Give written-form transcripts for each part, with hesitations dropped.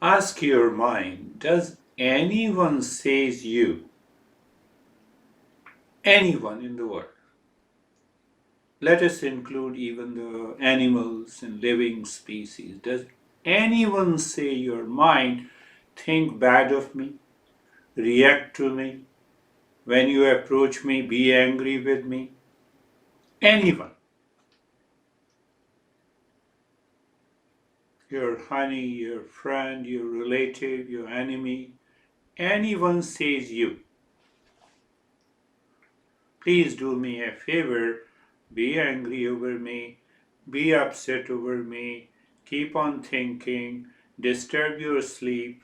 Ask your mind, does anyone says you, anyone in the world, let us include even the animals and living species, does anyone say your mind think bad of me, react to me, when you approach me, be angry with me? Anyone. Your honey, your friend, your relative, your enemy, anyone says you. Please do me a favor, be angry over me, be upset over me, keep on thinking, disturb your sleep,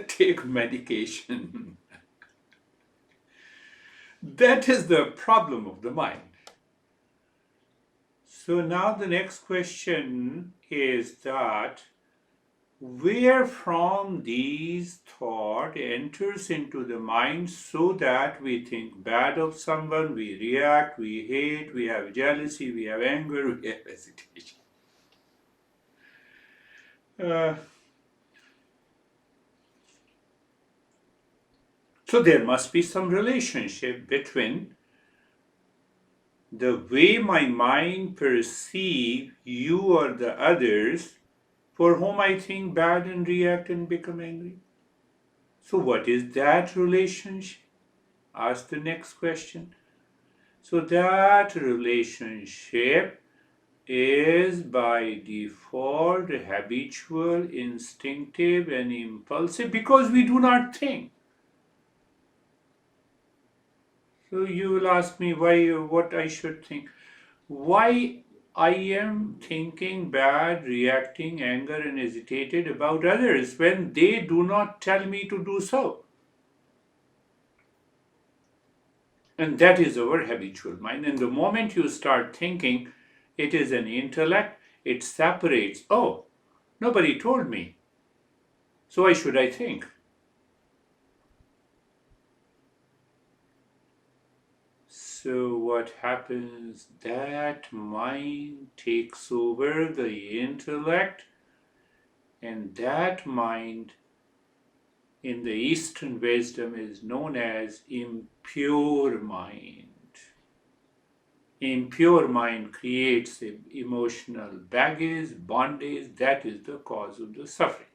take medication. That is the problem of the mind. So now the next question is that where from these thought enters into the mind so that we think bad of someone, we react, we hate, we have jealousy, we have anger, we have hesitation. Uh, so there must be some relationship between the way my mind perceives you or the others for whom I think bad and react and become angry. So what is that relationship? Ask the next question. So that relationship is by default habitual, instinctive, and impulsive because we do not think. So you will ask me why, what I should think. Why I am thinking bad, reacting, anger, and hesitated about others when they do not tell me to do so. And that is our habitual mind. And the moment you start thinking it is an intellect, it separates. Oh, nobody told me. So why should I think? So what happens? That mind takes over the intellect, and that mind in the Eastern wisdom is known as impure mind. Impure mind creates emotional baggage, bondage, that is the cause of the suffering.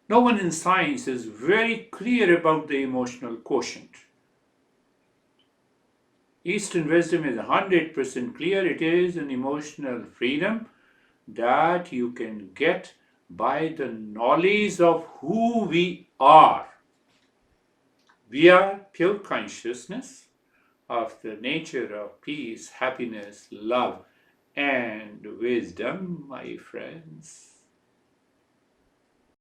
No one in science is very clear about the emotional quotient. Eastern wisdom is 100% clear. It is an emotional freedom that you can get by the knowledge of who we are. We are pure consciousness of the nature of peace, happiness, love, and wisdom, my friends.